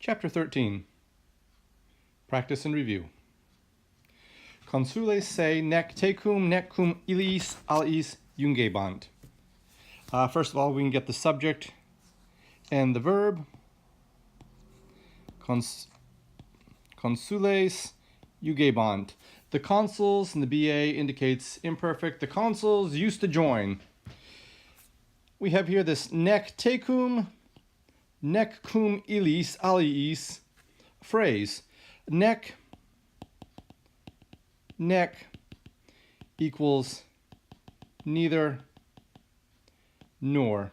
Chapter 13. Practice and Review. Consule se nec tecum nec cum illis aliis jungebant. First of all, we can get the subject and the verb. Consules jugebant. The consuls in the BA indicates imperfect. The consuls used to join. We have here this nec tecum nec cum illis aliis phrase. Nec equals neither nor.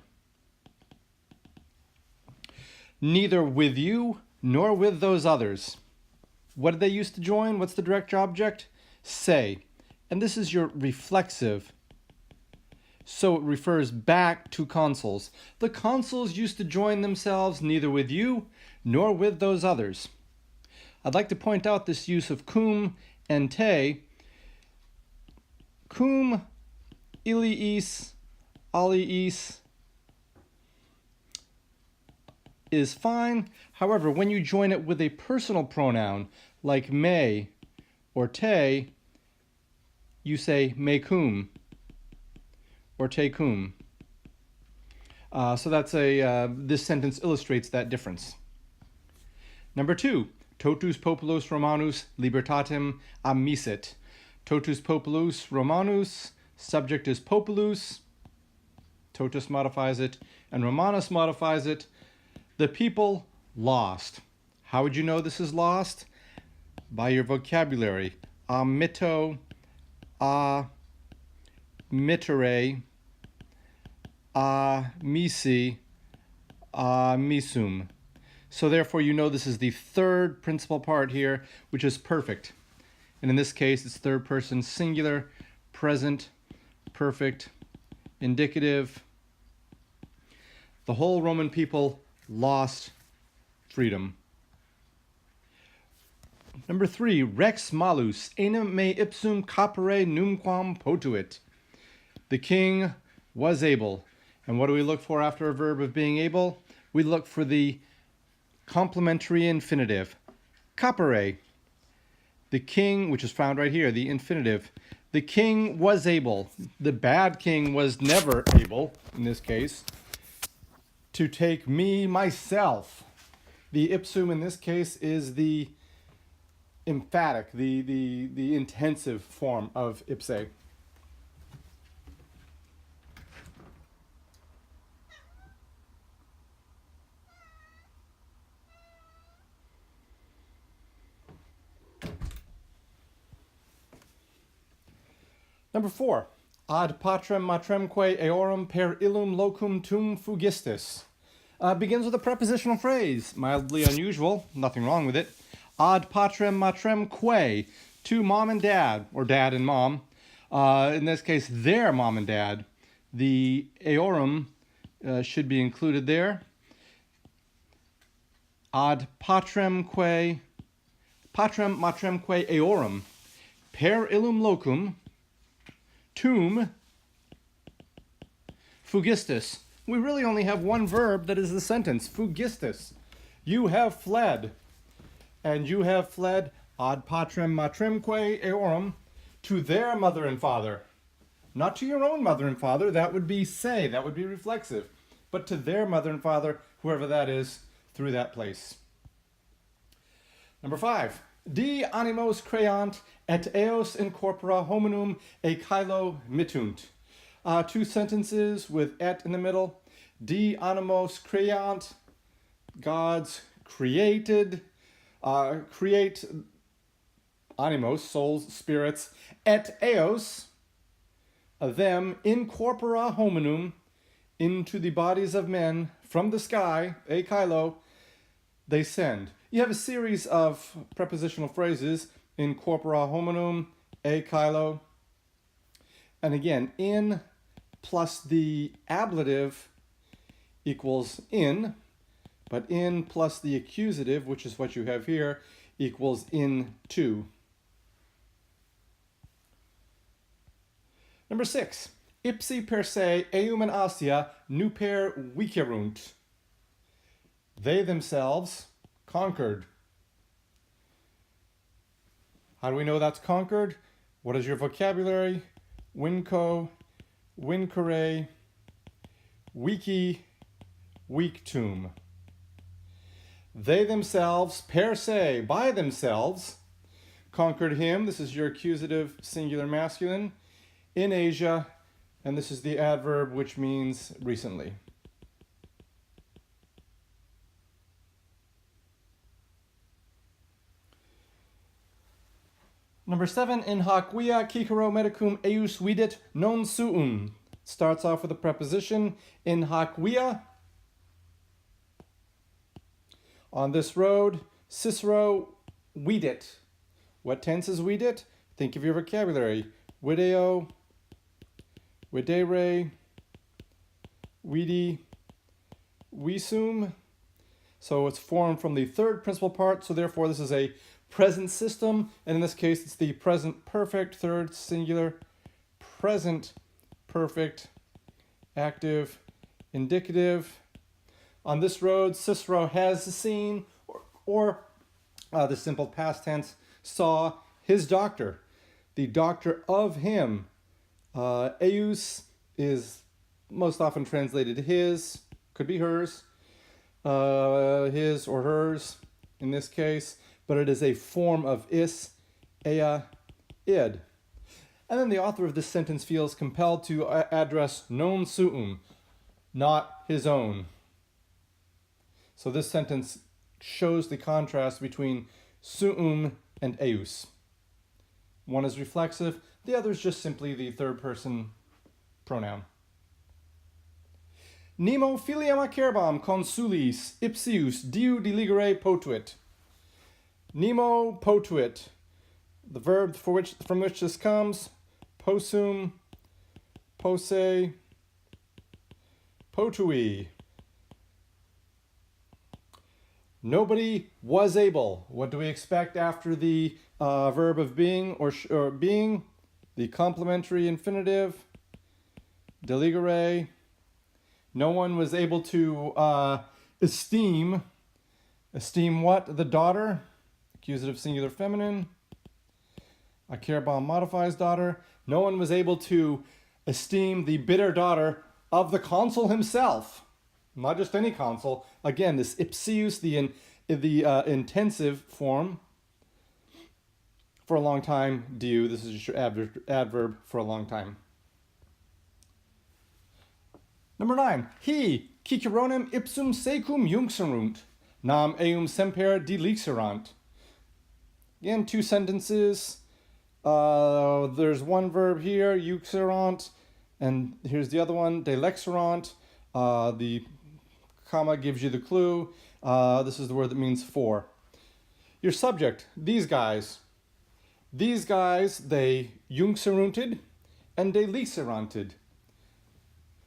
Neither with you nor with those others. What did they use to join? What's the direct object? Say. And this is your reflexive. So it refers back to consuls. The consuls used to join themselves neither with you nor with those others. I'd like to point out this use of cum and te. Cum illiis aliis is fine. However, when you join it with a personal pronoun like me or te, you say me cum or te cum. So that's this sentence illustrates that difference. Number 2, totus populus Romanus libertatem ammisit. Totus populus Romanus, subject is populus, totus modifies it, and Romanus modifies it. The people lost. How would you know this is lost? By your vocabulary. Ammitto, mittere, misi, misum. So therefore you know this is the third principal part here, which is perfect. And in this case, it's third person singular, present, perfect, indicative. The whole Roman people lost freedom. Number 3, rex malus, enim me ipsum capere numquam potuit. The king was able. And what do we look for after a verb of being able? We look for the complementary infinitive, capere. The king, which is found right here, the infinitive. The king was able. The bad king was never able, in this case, to take me, myself. The ipsum in this case is the emphatic, the intensive form of ipse. Number 4, ad patrem matremque eorum per illum locum tum fugistis. Begins with a prepositional phrase, mildly unusual, nothing wrong with it. Ad patrem matremque, to mom and dad, or dad and mom. In this case, their mom and dad. The eorum should be included there. Ad patrem matremque eorum, per illum locum, tum fugistis. We really only have one verb that is the sentence, fugistis. You have fled. And you have fled ad patrem matremque eorum, to their mother and father. Not to your own mother and father, that would be say, that would be reflexive. But to their mother and father, whoever that is, through that place. Number 5. Di animos creant et eos in corpora hominum e caelo mittunt. 2 sentences with et in the middle. Di animos creant, gods created, create animos, souls, spirits, et eos, them, in corpora hominum, into the bodies of men, from the sky, e caelo, they send. You have a series of prepositional phrases, in corpora hominum, e caelo, and again, in plus the ablative equals in, but in plus the accusative, which is what you have here, equals into. Number 6, ipsi per se eum in Asia nuper vicerunt. They themselves, conquered. How do we know that's conquered? What is your vocabulary? Winco, winkere, wiki, weektum. They themselves, per se, by themselves, conquered him. This is your accusative singular masculine in Asia, and this is the adverb which means recently. Number 7, in hac via cicero medicum eius vidit non suum. Starts off with a preposition, in hac via. On this road, Cicero vidit. What tense is vidit? Think of your vocabulary. Video, videre, vidi, visum. So it's formed from the third principal part, so therefore this is a present system, and in this case it's the present perfect, third singular, present perfect, active, indicative. On this road, Cicero has seen, or the simple past tense, saw his doctor, the doctor of him. Eius is most often translated his, could be hers, his or hers in this case, but it is a form of is, ea, id. And then the author of this sentence feels compelled to address non suum, not his own. So this sentence shows the contrast between suum and eius. One is reflexive, the other is just simply the third person pronoun. Nemo filiam acerbam consulis ipsius diu diligere potuit. Nemo potuit. The verb from which this comes, possum, posse, potui. Nobody was able. What do we expect after the verb of being or being? The complementary infinitive, deligere. No one was able to esteem. Esteem what? The daughter. Accusative singular feminine. Acerbam modifies daughter. No one was able to esteem the bitter daughter of the consul himself. Not just any consul. Again, this ipsius, the intensive form. For a long time, diu. This is just your adverb for a long time. Number 9. He, ciceronem ipsum secum junxerunt, nam eum semper delixerant. Again, two sentences. There's one verb here, juxerant, and here's the other one, delexerant. The comma gives you the clue. This is the word that means for. Your subject, these guys. These guys, they junxerunted and delixeranted.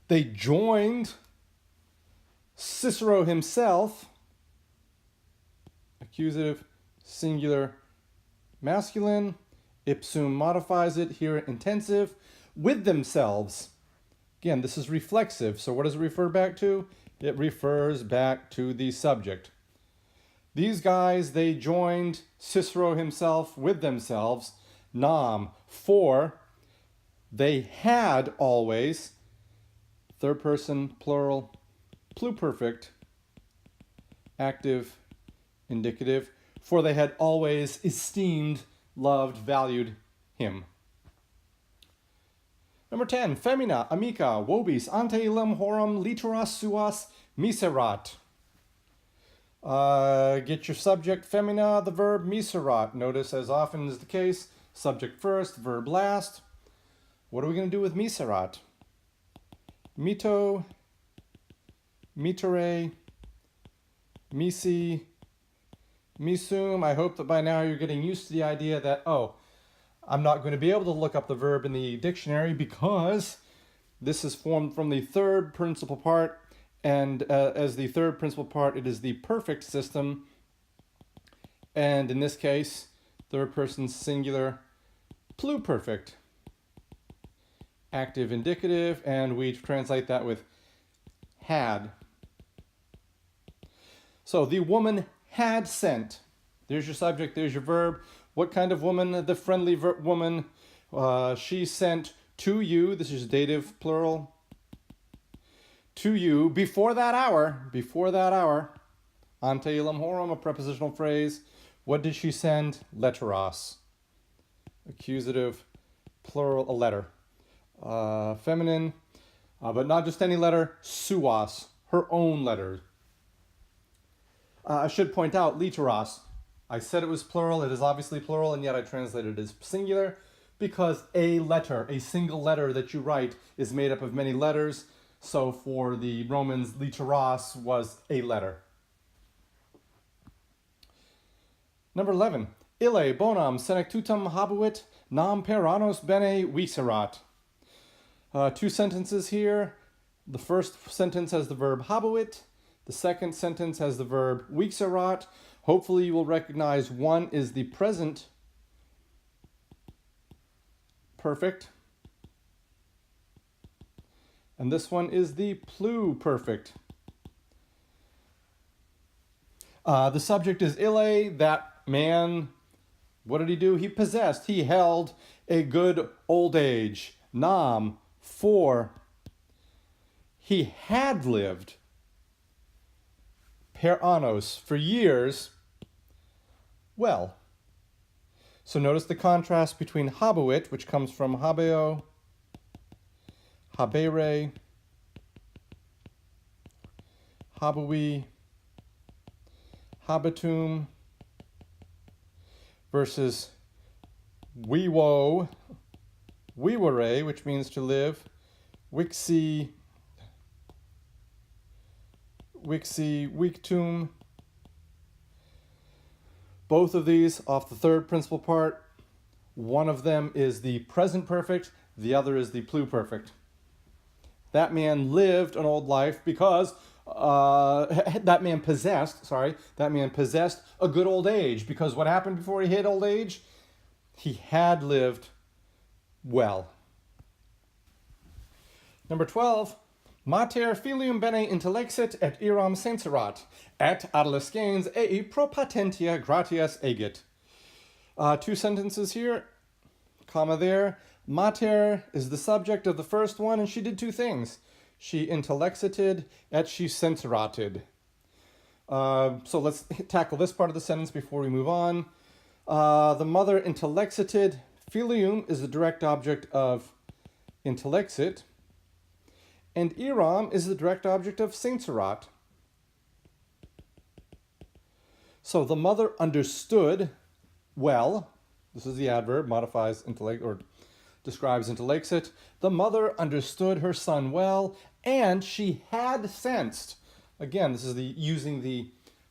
They joined Cicero himself, accusative, singular, masculine, ipsum modifies it, here intensive, with themselves. Again, this is reflexive, so what does it refer back to? It refers back to the subject. These guys, they joined Cicero himself with themselves, nam, for they had always, third person, plural, pluperfect, active, indicative, for they had always esteemed, loved, valued him. Number 10, femina, amica, vobis, ante illum horum literas suas miserat. Get your subject femina, the verb miserat. Notice, as often is the case, subject first, verb last. What are we going to do with miserat? Mito, mitere, misi, misum. I hope that by now you're getting used to the idea that, oh, I'm not going to be able to look up the verb in the dictionary because this is formed from the third principal part, and as the third principal part, it is the perfect system, and in this case, third person singular, pluperfect, active indicative, and we translate that with had. So the woman had sent. There's your subject, there's your verb. What kind of woman? The friendly woman. She sent to you. This is dative plural. To you before that hour. Before that hour. Ante illam horum, a prepositional phrase. What did she send? Letteros. Accusative, plural, a letter. Feminine, but not just any letter. Suos, her own letter. I should point out, literos. I said it was plural. It is obviously plural, and yet I translated it as singular because a letter, a single letter that you write, is made up of many letters. So for the Romans, literos was a letter. Number 11. Ille bonam senectutum habuit nam peranos bene viserat. Two sentences here. The first sentence has the verb habuit. The second sentence has the verb viserat. Hopefully you will recognize one is the present perfect. And this one is the pluperfect. The subject is ille, that man. What did he do? He possessed, he held a good old age. Nam, for he had lived. Per annos, for years. Well. So notice the contrast between habuit, which comes from habeo, habere, habui, habitum, versus vivo, vivere, which means to live, vixi, victum. Both of these off the third principal part. One of them is the present perfect, the other is the pluperfect. That man lived an old life because that man possessed a good old age, because what happened before he hit old age? He had lived well. Number 12. Mater filium bene intellexit et iram senserat, et adolescens ei pro patentia gratias egit. Two sentences here, comma there. Mater is the subject of the first one, and she did two things. She intellexited et she senserated. So let's tackle this part of the sentence before we move on. The mother intellexited. Filium is the direct object of intellexit. And iram is the direct object of senserat. So the mother understood well. This is the adverb, modifies intellect or describes intellexit. The mother understood her son well, and she had sensed. Again, this is using the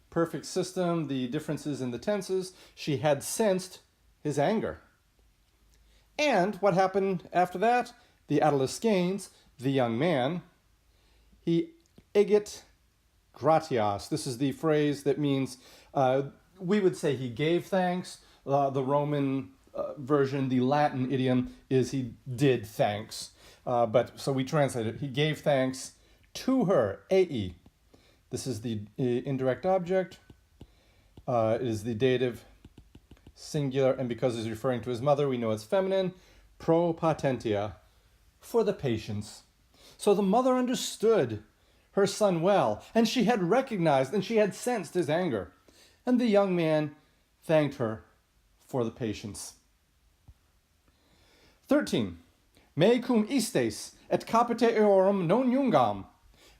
perfect system, the differences in the tenses. She had sensed his anger. And what happened after that? The adolescens, the young man, he egit gratias. This is the phrase that means, we would say he gave thanks. The Roman version, the Latin idiom, is he did thanks. But so we translate it. He gave thanks to her, ei. This is the indirect object. It is the dative singular, and because he's referring to his mother, we know it's feminine. Pro patentia, for the patience. So the mother understood her son well, and she had recognized and she had sensed his anger. And the young man thanked her for the patience. 13. Me cum istes et capite eorum non jungam,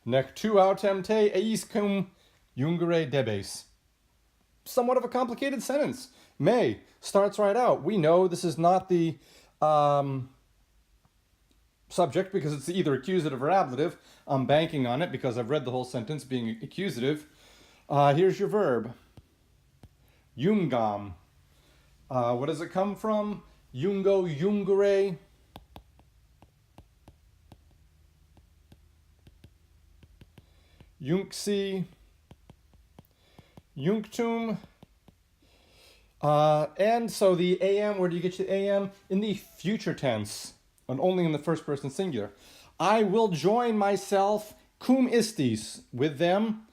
nec tu autem te eis cum jungere debes. Somewhat of a complicated sentence. Me starts right out. We know this is not the subject because it's either accusative or ablative. I'm banking on it because I've read the whole sentence being accusative. Here's your verb. Jungam. What does it come from? Jungo, jungere. Junxi. Junctum. And so the am, where do you get your am? In the future tense, and only in the first person singular. I will join myself cum istis, with them,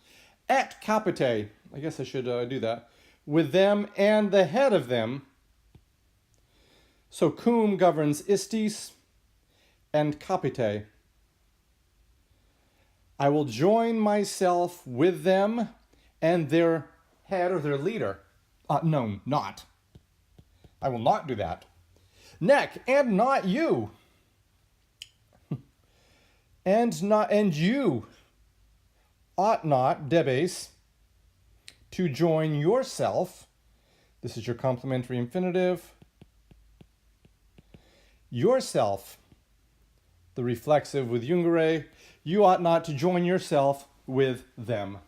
et capite. I guess I should do that. With them and the head of them. So cum governs istis and capite. I will join myself with them and their head or their leader. No, not. I will not do that. Nec, and not you. And you ought not, debes, to join yourself. This is your complementary infinitive. Yourself, the reflexive with jungere. You ought not to join yourself with them.